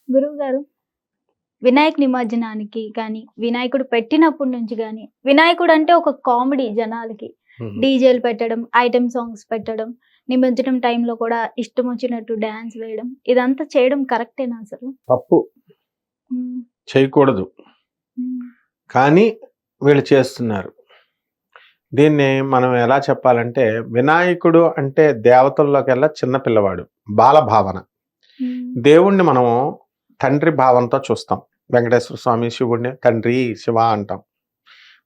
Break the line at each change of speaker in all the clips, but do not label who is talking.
గురువుగారు, వినాయక నిమజ్జనానికి గాని, వినాయకుడు పెట్టినప్పటి నుంచి గాని, వినాయకుడు అంటే ఒక కామెడీ జనాలకి.
హుహు.
డీజేలు పెట్టడం, ఐటెమ్ సాంగ్స్ పెట్టడం, నిమజ్జనం టైంలో కూడా ఇష్టం వచ్చినట్టు డాన్స్ వేయడం, ఇదంతా చేయడం కరెక్టేనా అసలు?
తప్పు.
హ్మ్.
చేయకూడదు.
హ్మ్.
కానీ వీళ్ళు చేస్తున్నారు. దీన్ని మనం ఎలా చెప్పాలంటే, వినాయకుడు అంటే దేవతల్లోకెల్లా చిన్న పిల్లవాడు. బాలభావన.
హ్మ్.
దేవుణ్ణి మనం తండ్రి భావంతో చూస్తాం. వెంకటేశ్వర స్వామి, శివుడిని తండ్రి, శివ అంటాం.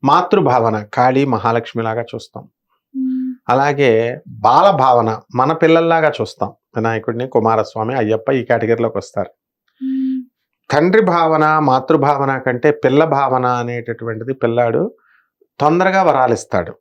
మాతృభావన కాళీ, మహాలక్ష్మిలాగా చూస్తాం.
హ్మ్.
అలాగే బాలభావన మన పిల్లల్లాగా చూస్తాం. వినాయకుడిని, కుమారస్వామి, అయ్యప్ప ఈ కేటగిరీలోకొస్తారు.
హ్మ్.
తండ్రి భావన, మాతృభావన కంటే పిల్ల భావన అనేటటువంటిది పిల్లాడు తొందరగా వరాలిస్తాడు.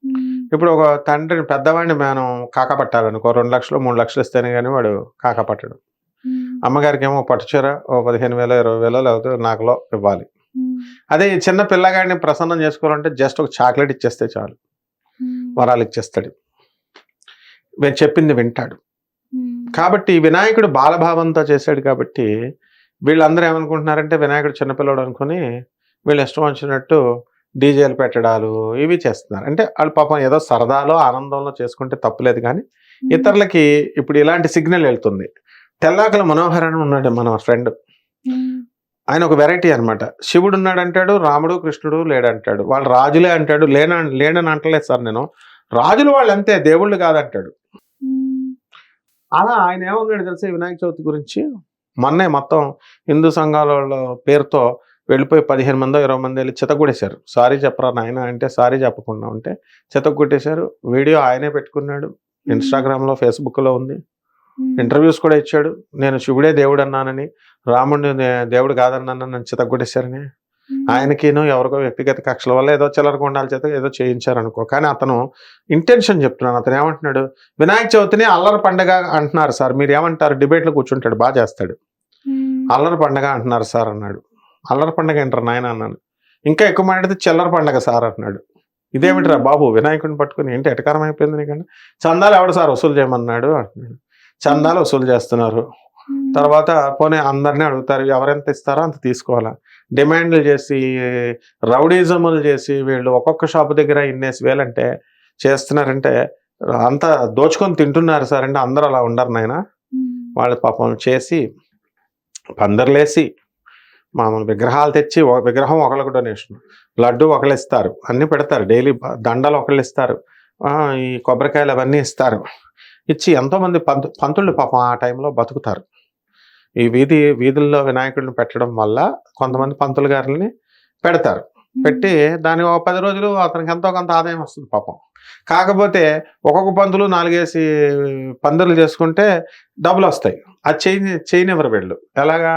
హ్మ్.
ఇప్పుడు ఒక తండ్రిని పెద్దవాడిని మనం కాకపట్టాలనుకో 2,00,000, 3,00,000 ఇస్తేనే గాని వాడు కాకపట్టడు.
హ్మ్.
అమ్మగారికేమో పట్టుచీర ఓ 15,000, 20,000 లేకపోతే నగలో ఇవ్వాలి.
హ్మ్.
అదే ఈ చిన్న పిల్లగాడిని ప్రసన్నం చేసుకోవాలంటే జస్ట్ ఒక చాక్లెట్ ఇచ్చేస్తే చాలు.
హ్మ్.
వరాలిచ్చేస్తాడు. చెప్పింది వింటాడు.
హ్మ్.
కాబట్టి వినాయకుడు బాలభావంతో చేశాడు కాబట్టి వీళ్ళందరూ ఏమనుకుంటున్నారంటే వినాయకుడు చిన్నపిల్లోడు అనుకుని వీళ్ళు ఇష్టం వచ్చినట్టు డీజేలు పెట్టడాలు ఇవి చేస్తున్నారు. అంటే వాళ్ళు పాపం ఏదో సరదాలో, ఆనందంలో చేసుకుంటే తప్పులేదు కానీ
హ్మ్.
ఇతరులకి ఇప్పుడు ఇలాంటి సిగ్నల్ వెళ్తుంది. తెల్లాకల మనోహర్ అని ఉన్నాడు మన ఫ్రెండ్.
హ్మ్.
ఆయన ఒక వెరైటీ అనమాట. శివుడు ఉన్నాడంటాడు, రాముడు, కృష్ణుడు లేడంటాడు. వాళ్ళు రాజులే అంటాడు. లేనని అంటలేదు సార్ నేను. రాజులు వాళ్ళంతే దేవుళ్ళు కాదంటాడు.
హ్మ్.
అలా ఆయన ఏమన్నాడు తెలుసా ఈ వినాయక చవితి గురించి? మొన్నే మొత్తం హిందూ సంఘాలోళ్ళ పేరుతో వెళ్ళిపోయి 15 మందో, 20 మందో ఎళ్లి చితగ్గొట్టేశారు. సారీ చెప్పరా నాయనా అంటే సారీ చెప్పకుండా ఉంటే చితగ్గొట్టేశారు. వీడియో ఆయనే పెట్టుకున్నాడు.
హ్మ్.
ఇన్‌స్టాగ్రామ్‌లో, ఫేస్‌బుక్‌లో ఉంది.
హ్మ్.
ఇంటర్వ్యూస్ కూడా ఇచ్చాడు. నేను శివుడే దేవుడన్నానని, రాముడిని దేవుడు కాదన్నానని నన్ను చితగ్గొట్టేశారని.
హ్మ్.
ఆయనకిను ఎవరికో వ్యక్తిగత కక్షల వల్ల ఏదో చిల్లర గుండాల చేత ఏదో చేయించారనుకో. కానీ అతను ఇంటెన్షన్ చెప్తున్నాను. అతను ఏమంటున్నాడు, వినాయక చవితిని అల్లరి పండగ అంటున్నారు సార్. మీరేమంటారు? డిబేట్‌లో కూర్చుంటాడు. చేస్తాడు.
హ్మ్.
అల్లరి పండగ అంటున్నారు సార్ అన్నాడు. అల్లరి పండగ ఏంట్రా నాయనా అన్నాను. ఇంకా ఎక్కువ మాట్లాడితే చిల్లర పండగ సార్ అంటున్నాడు. ఇదేమిటిరా
హ్మ్.
బాబు వినాయకుడిని పట్టుకొని ఏంటి ఎటకారం అయిపోయింది నీకంటే, చందాలు ఎవడు సార్ వసూలు చేయమన్నాడు అంటున్నాడు.
హ్మ్.
చందాలు వసూలు చేస్తున్నారు.
హ్మ్.
తర్వాత పోనీ అందరిని అడుగుతారు. ఎవరెంత ఇస్తారో అంత తీసుకోవాలా. డిమాండ్‌లు చేసి, రౌడీజములు చేసి వీళ్ళు ఒక్కొక్క షాపు దగ్గర ఇన్నేసి వేలంటే చేస్తున్నారంటే అంతా దోచుకొని తింటున్నారు సార్ అంటే అందరూ అలా ఉండరు నాయనా.
హ్మ్.
వాళ్ళు పాపం చేసి, పందిర్లేసి, మామూలు విగ్రహాలు తెచ్చి విగ్రహం ఒకళ్ళకి డొనేషన్. లడ్డు ఒకళ్ళిస్తారు. అన్నీ పెడతారు. డైలీ దండలు ఒకళ్ళిస్తారు. ఈ కొబ్బరికాయలు అవన్నీ ఇస్తారు. ఇచ్చి ఎంతోమంది పంతులు పాపం ఆ టైంలో బతుకుతారు. ఈ వీధుల్లో వినాయకుడిని పెట్టడం వల్ల కొంతమంది పంతులు గారులని పెడతారు. పెట్టి
హ్మ్.
దాన్ని ఒక 10 రోజులు అతనికి ఎంతో కొంత ఆదాయం వస్తుంది పాపం. కాకపోతే ఒక్కొక్క పంతులు 4 పందిర్లు చేసుకుంటే డబ్బులొస్తాయి. అది చేయనివ్వరు వీళ్ళు. ఎలాగా?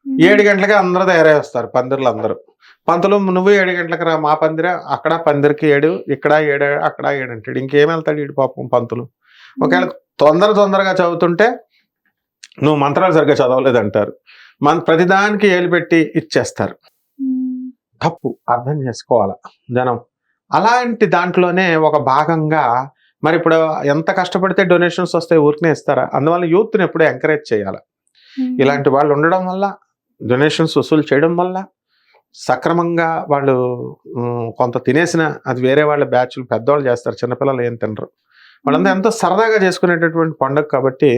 హ్మ్.
7 గంటలకే అందరూ తయారై వస్తారు పందిర్లందరూ. పంతులు నువ్వు 7 గంటలకు రా మా పందిరే అక్కడ పందిరికి 7 ఇక్కడ 7 అక్కడ 7 అంటాడు. ఇంకేమెళ్తాడు ఈడు పాపం పంతులు.
హ్మ్.
ఒకవేళ తొందరగా చదువుతుంటే నువ్వు మంత్రాలు సరిగ్గా చదవలేదంటారు. ప్రతిదానికి ఏలు పెట్టి ఇచ్చేస్తారు.
హ్మ్.
తప్పు. అర్థం చేసుకోవాల జనం. అలాంటి దాంట్లోనే ఒక భాగంగా మరిప్పుడు ఎంత కష్టపడితే డొనేషన్స్ వస్తాయి ఊరికనే ఇస్తారా? అందువల్ల యూత్‌ని ఎప్పుడూ ఎంకరేజ్ చేయాల.
హ్మ్.
ఇలాంటి వాళ్ళు ఉండడం వల్ల, డొనేషన్స్ వసూలు చేయడం వల్ల, సక్రమంగా వాళ్ళు కొంత తినేసిన అది వేరే వాళ్ళ బ్యాచ్‌లు పెద్దోళ్ళు చేస్తారు. చిన్నపిల్లలు ఏం తినరు. వాళ్ళంతా
హ్మ్.
ఎంతో సరదాగా చేసుకునేటటువంటి పండుగ కాబట్టి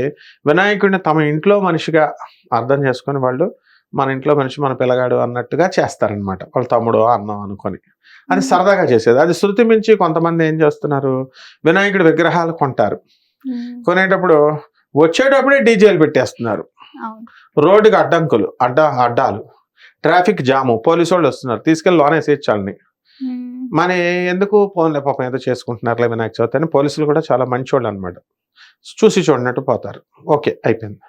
వినాయకుడిని తమ ఇంట్లో మనిషిగా అర్థం చేసుకొని వాళ్ళు మన ఇంట్లో మనిషి మన పిల్లగాడు అన్నట్టుగా చేస్తారనమాట. వాళ్ళ తమ్ముడో, అన్నో అనుకోని. అది
హ్మ్.
సరదాగా చేసేది. అది శృతి మించి కొంతమంది ఏం చేస్తున్నారు, వినాయకుడి విగ్రహాలు కొంటారు.
హ్మ్.
కొనేటప్పుడు వచ్చేటప్పుడే డీజేలు పెట్టేస్తున్నారు.
అవును.
రోడ్డుకి అడ్డంకులు, అడ్డాలు, ట్రాఫిక్ జాము, పోలీసోళ్ళు వస్తున్నారు. తీసుకెళ్ళి లోనేసేయొచ్చు ఆళ్ళని.
హ్మ్.
మరి ఎందుకు పోన్లే పాపం ఏదో చేసుకుంటున్నారులే వినాయక చవితి అని పోలీసులు కూడా చాలా మంచోళ్ళనమాట. చూసి చూడనట్టు పోతారు. ఓకే. అయిపోయింది.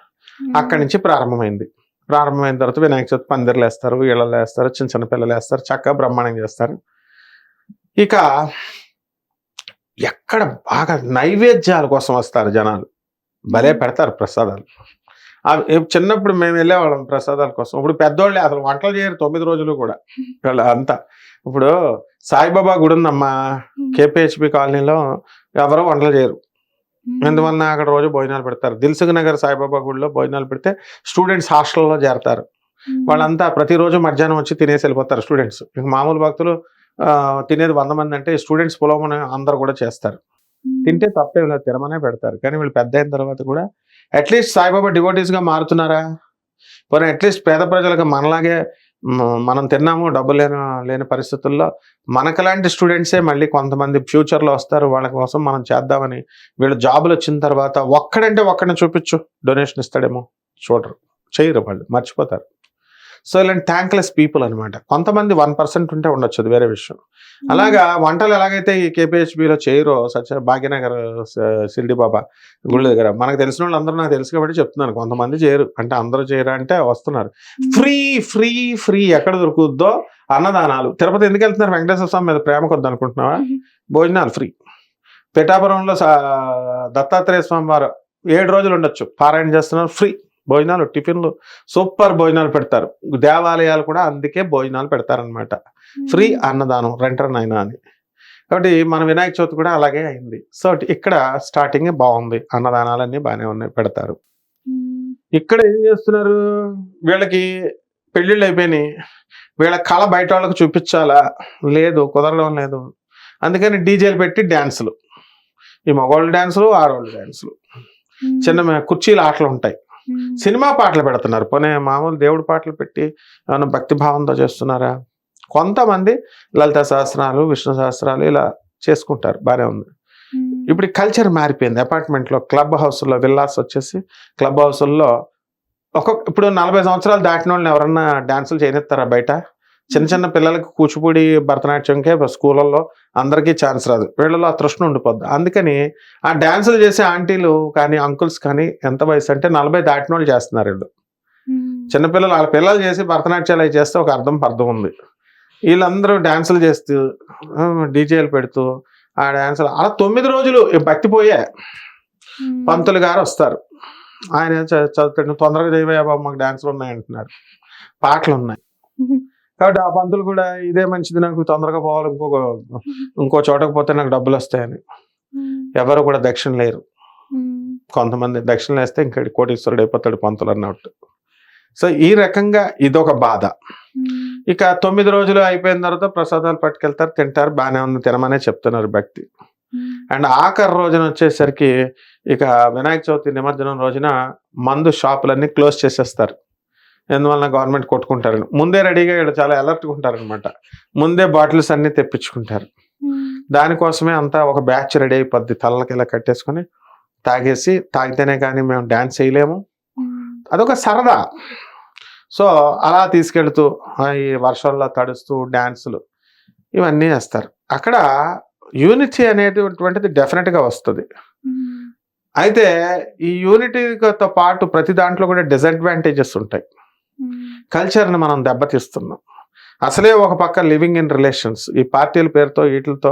అక్కడి
హ్మ్.
నుంచి ప్రారంభమైంది. ప్రారంభమైన తర్వాత వినాయక చవితి పందిర్లేస్తారు, ఇళ్ళలేస్తారు, చిన్న చిన్న పిల్లలేస్తారు, చక్కగా బ్రహ్మాండంగా చేస్తారు. ఇక ఎక్కడ బాగా నైవేద్యాల కోసం వస్తారు జనాలు. భలే
హ్మ్.
పెడతారు ప్రసాదాలు. చిన్నప్పుడు మేము వెళ్ళేవాళ్ళం ప్రసాదాల కోసం. ఇప్పుడు పెద్దోళ్ళే అసలు వంటలు చేయరు 9 రోజులు కూడా. వీళ్ళ అంతా. ఇప్పుడు సాయిబాబా గుడుందమ్మా
హ్మ్.
కేపీహెచ్‌బీ కాలనీలో ఎవరు వంటలు చేయరు. ఎందువలన అక్కడ రోజు భోజనాలు పెడతారు. దిల్సుఖ్ నగర్ సాయిబాబా గుడిలో భోజనాలు పెడితే స్టూడెంట్స్ హాస్టల్లో చేరతారు. వాళ్ళంతా ప్రతిరోజు మధ్యాహ్నం వచ్చి తినేసి వెళ్ళిపోతారు స్టూడెంట్స్. ఇంక మామూలు భక్తులు తినేది 100 మంది అంటే స్టూడెంట్స్ పులవమని అందరూ కూడా చేస్తారు. తింటే తప్పే లేదు, తినమనే పెడతారు. కానీ వీళ్ళు పెద్ద అయిన తర్వాత కూడా అట్లీస్ట్ సాయిబాబా డివోటీస్గా మారుతున్నారా? పోనీ అట్లీస్ట్ పేద ప్రజలకు మనలాగే మనం తిన్నాము డబ్బులు లేని పరిస్థితుల్లో మనకలాంటి స్టూడెంట్సే మళ్ళీ కొంతమంది ఫ్యూచర్లో వస్తారు. వాళ్ళ కోసం మనం చేద్దామని వీళ్ళు జాబులు వచ్చిన తర్వాత ఒక్కడిని చూపించు డొనేషన్ ఇస్తాడేమో చూడరు, చేయరు, వాళ్ళు మర్చిపోతారు. సో ఇలాంటి థ్యాంక్లెస్ పీపుల్ అనమాట. కొంతమంది 1% ఉంటే ఉండొచ్చు, అది వేరే విషయం. అలాగా వంటలు ఎలాగైతే ఈ KPHBలో చేయరో భాగ్యనగర్ షిరిడి బాబా గుళ్ళ దగ్గర మనకు తెలిసిన వాళ్ళు అందరూ నాకు తెలుసు కాబట్టి చెప్తున్నాను. కొంతమంది చేయరు అంటే అందరూ చేయరా అంటే వస్తున్నారు. ఫ్రీ ఫ్రీ ఫ్రీ ఎక్కడ దొరుకుద్దో అన్నదానాలు. తిరుపతి ఎందుకు వెళ్తున్నారు? వెంకటేశ్వర స్వామి మీద ప్రేమ కొద్ది అనుకుంటున్నావా? భోజనాలు ఫ్రీ. పిఠాపురంలో దత్తాత్రేయ స్వామి వారు 7 రోజులు ఉండొచ్చు, పారాయణ చేస్తున్నారు, ఫ్రీ భోజనాలు, టిఫిన్లు, సూపర్ భోజనాలు పెడతారు. దేవాలయాలు కూడా అందుకే భోజనాలు పెడతారనమాట. ఫ్రీ అన్నదానం, రెంటర్నైనా అని. కాబట్టి మన వినాయక చవితి కూడా అలాగే అయింది. సో ఇక్కడ స్టార్టింగ్ బాగుంది, అన్నదానాలన్నీ బాగానే ఉన్నాయి, పెడతారు. ఇక్కడ ఏం చేస్తున్నారు? వీళ్ళకి పెళ్ళిళ్ళు అయిపోయినాయి, వీళ్ళ కళ బయట వాళ్ళకి చూపించాలా? లేదు, కుదరడం లేదు. అందుకని డీజేలు పెట్టి డ్యాన్సులు, ఈ మగవాళ్ళు డ్యాన్సులు, ఆడవాళ్ళు డ్యాన్సులు, చిన్న కుర్చీల ఆటలు ఉంటాయి, సినిమా పాటలు పెడుతున్నారు. పోనీ మామూలు దేవుడి పాటలు పెట్టి ఏమైనా భక్తి భావంతో చేస్తున్నారా? కొంతమంది లలిత సహస్రాలు, విష్ణు సహస్రాలు ఇలా చేసుకుంటారు, బాగానే ఉంది. ఇప్పుడు కల్చర్ మారిపోయింది. అపార్ట్మెంట్లో క్లబ్ హౌస్లో విల్లాస్ వచ్చేసి క్లబ్ హౌస్ల్లో ఇప్పుడు 40 సంవత్సరాలు దాటిన వాళ్ళని ఎవరన్నా డాన్సులు చేయనిస్తారా బయట? చిన్న చిన్న పిల్లలకి కూచిపూడి, భరతనాట్యంకే స్కూళ్ళల్లో అందరికీ ఛాన్స్ రాదు, వీళ్ళలో ఆ తృష్ణ ఉండిపోద్ది. అందుకని ఆ డాన్సులు చేసే ఆంటీలు కానీ అంకుల్స్ కానీ ఎంత వయసు అంటే 40 దాటిన వాళ్ళు చేస్తున్నారు. వీళ్ళు చిన్నపిల్లలు, వాళ్ళ పిల్లలు చేసి భరతనాట్యాలు అవి చేస్తే ఒక అర్థం ఉంది. వీళ్ళందరూ డాన్సులు చేస్తూ డీజేలు పెడుతూ ఆ డాన్సులు అలా 9 రోజులు భక్తిపోయే. పంతులు గారు వస్తారు, ఆయన చదువుతాడు, తొందరగా చేయబోయే బాబు మాకు డాన్సులు ఉన్నాయంటున్నారు, పాటలు ఉన్నాయి. కాబట్టి ఆ పంతులు కూడా ఇదే మంచిది, నాకు తొందరగా పోవాలి, ఇంకో చోటకు పోతే నాకు డబ్బులు వస్తాయని. ఎవరు కూడా దక్షిణ లేరు. కొంతమంది దక్షిణలు వేస్తే ఇంకా కోటీశ్వరుడు అయిపోతాడు పంతులు అన్నట్టు. సో ఈ రకంగా ఇదొక బాధ. ఇక 9 రోజులు అయిపోయిన తర్వాత ప్రసాదాలు పట్టుకెళ్తారు, తింటారు, బాగానే ఉంది, తినమనే చెప్తున్నారు భక్తి. అండ్ ఆఖరి రోజున వచ్చేసరికి ఇక వినాయక చవితి నిమజ్జనం రోజున మందు షాపులన్నీ క్లోజ్ చేసేస్తారు. ఎందువలన గవర్నమెంట్ కొట్టుకుంటారని ముందే రెడీగా ఇక్కడ చాలా అలర్ట్గా ఉంటారనమాట. ముందే బాటిల్స్ అన్ని తెప్పించుకుంటారు. దానికోసమే అంతా ఒక బ్యాచ్ రెడీ అయిపోద్ది, తలకి ఇలా కట్టేసుకొని తాగితేనే కానీ మేము డ్యాన్స్ చేయలేము, అదొక సరదా. సో అలా తీసుకెళ్తూ ఈ వర్షాల్లో తడుస్తూ డ్యాన్సులు ఇవన్నీ చేస్తారు. అక్కడ యూనిటీ అనేటువంటిది డెఫినెట్గా వస్తుంది. అయితే ఈ యూనిటీతో పాటు ప్రతి దాంట్లో కూడా డిసడ్వాంటేజెస్ ఉంటాయి. కల్చర్ని మనం దెబ్బతీస్తున్నాం. అసలే ఒక పక్క లివింగ్ ఇన్ రిలేషన్స్, ఈ పార్టీల పేరుతో వీటితో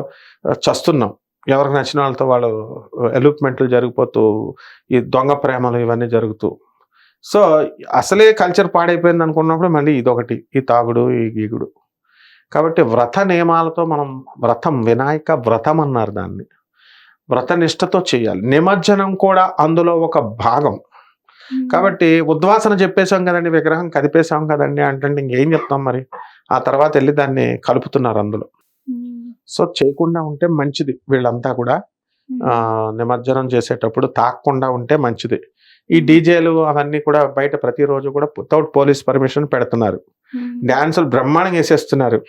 చస్తున్నాం. ఎవరికి నచ్చిన వాళ్ళతో వాళ్ళు ఎలూప్మెంట్లు జరిగిపోతూ, ఈ దొంగ ప్రేమలు ఇవన్నీ జరుగుతూ. సో అసలే కల్చర్ పాడైపోయింది అనుకున్నప్పుడు మళ్ళీ ఇదొకటి, ఈ తాగుడు, ఈ గీగుడు. కాబట్టి వ్రత నియమాలతో మనం వినాయక వ్రతం అన్నారు దాన్ని, వ్రతనిష్టతో చేయాలి. నిమజ్జనం కూడా అందులో ఒక భాగం. కాబట్టి ఉద్వాసన చెప్పేశాం కదండి, విగ్రహం కదిపేశాం కదండి అంటే ఇంకేం చెప్తాం మరి? ఆ తర్వాత వెళ్ళి దాన్ని కలుపుతున్నారు అందులో. సో చేయకుండా ఉంటే మంచిది. వీళ్ళంతా కూడా నిమజ్జనం చేసేటప్పుడు తాకుండా ఉంటే మంచిది. ఈ డీజేలు అవన్నీ కూడా బయట ప్రతిరోజు కూడా వితౌట్ పోలీస్ పర్మిషన్ పెడుతున్నారు. డాన్సులు బ్రహ్మాండంగా వేసేస్తున్నారు.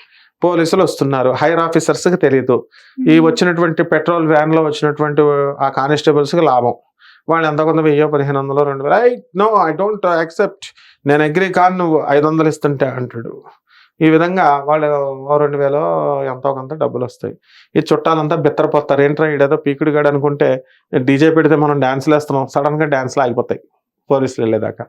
పోలీసులు వస్తున్నారు, హైర్ ఆఫీసర్స్కి తెలియదు. ఈ వచ్చినటువంటి పెట్రోల్ వ్యాన్లో వచ్చినటువంటి ఆ కానిస్టేబుల్స్కి లాభం. వాళ్ళు ఎంత కొంత 1000, 1500, 2000, ఐ డోంట్ యాక్సెప్ట్, నేను అగ్రీ కాను, నువ్వు 500 ఇస్తుంటే అంటాడు. ఈ విధంగా వాళ్ళు 2000 ఎంతో కొంత డబ్బులు వస్తాయి. ఈ చుట్టాలంతా బిత్తరపోతారు, ఏంట్రా ఈడేదో పీకుడుగాడు అనుకుంటే డీజే పెడితే మనం డ్యాన్స్లు వేస్తున్నాం, సడన్గా డ్యాన్స్లు ఆగిపోతాయి పోలీసులు వెళ్ళేదాకా.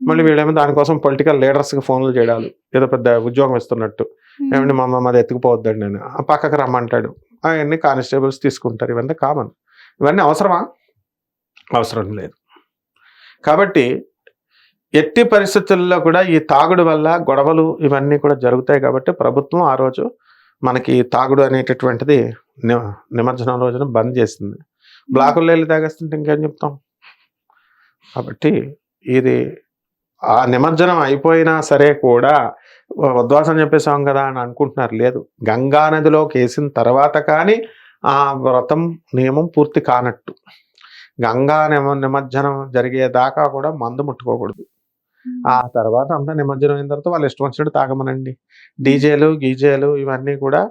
మళ్ళీ వీళ్ళేమో దానికోసం పొలిటికల్ లీడర్స్కి ఫోన్లు చేయడాలు, ఏదో పెద్ద ఉద్యోగం ఇస్తున్నట్టు. ఏమంటే మా అమ్మ అది ఎత్తుకుపోవద్దండి, నేను ఆ పక్కకు రమ్మంటాడు, అవన్నీ కానిస్టేబుల్స్ తీసుకుంటారు. ఇవన్నీ కామన్. ఇవన్నీ అవసరమా? అవసరం లేదు. కాబట్టి ఎట్టి పరిస్థితుల్లో కూడా ఈ తాగుడు వల్ల గొడవలు ఇవన్నీ కూడా జరుగుతాయి. కాబట్టి ప్రభుత్వం ఆ రోజు మనకి తాగుడు అనేటటువంటిది నిమజ్జనం రోజున బంద్ చేసింది. బ్లాకుల్లో వెళ్ళి తాగేస్తుంటే ఇంకేం చెప్తాం. కాబట్టి ఇది ఆ నిమజ్జనం అయిపోయినా సరే కూడా ఉద్వాసం చెప్పేసాం కదా అని అనుకుంటున్నారు. లేదు, గంగా నదిలోకి వేసిన తర్వాత కానీ ఆ వ్రతం నియమం పూర్తి కానట్టు. గంగా నిమజ్జనం జరిగేదాకా కూడా మందు ముట్టుకోకూడదు. ఆ తర్వాత అంతా నిమజ్జనం అయిన తర్వాత వాళ్ళు ఇష్టం వచ్చినట్టు తాగమనండి. డీజేలు గీజేలు ఇవన్నీ కూడా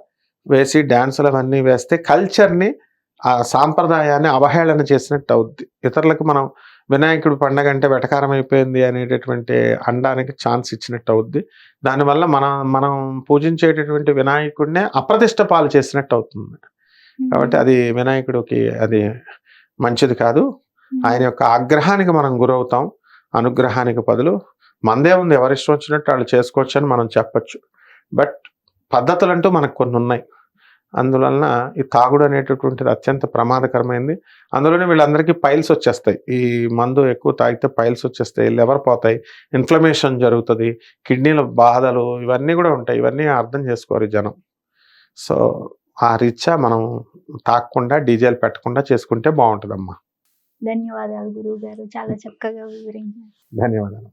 వేసి డాన్సులు అవన్నీ వేస్తే కల్చర్ని, ఆ సాంప్రదాయాన్ని అవహేళన చేసినట్టు అవుద్ది. ఇతరులకు మనం వినాయకుడు పండగ అంటే వెటకారం అయిపోయింది అనేటటువంటి అనడానికి ఛాన్స్ ఇచ్చినట్టు అవుద్ది. దానివల్ల మనం పూజించేటటువంటి వినాయకుడినే అప్రతిష్ట పాలు చేసినట్టు అవుతుంది. కాబట్టి అది వినాయకుడికి అది మంచిది కాదు. ఆయన యొక్క ఆగ్రహానికి మనం గురవుతాం. అనుగ్రహానికి బదులు మందే ఉంది, ఎవరిష్టం వచ్చినట్టు వాళ్ళు చేసుకోవచ్చు అని మనం చెప్పచ్చు. బట్ పద్ధతులు అంటూ మనకు కొన్ని ఉన్నాయి. అందువలన ఈ తాగుడు అనేటటువంటిది అత్యంత ప్రమాదకరమైంది. అందులోనే వీళ్ళందరికీ పైల్స్ వచ్చేస్తాయి. ఈ మందు ఎక్కువ తాగితే పైల్స్ వచ్చేస్తాయి, లివర్ పోతాయి, ఇన్ఫ్లమేషన్ జరుగుతుంది, కిడ్నీల బాధలు ఇవన్నీ కూడా ఉంటాయి. ఇవన్నీ అర్థం చేసుకోరు జనం. సో ఆ రీత్యా మనం తాగకుండా డీజేలు పెట్టకుండా చేసుకుంటే బాగుంటుందమ్మా.
ధన్యవాదాలు గురువు గారు, చాలా చక్కగా వివరించారు.
ధన్యవాదాలు.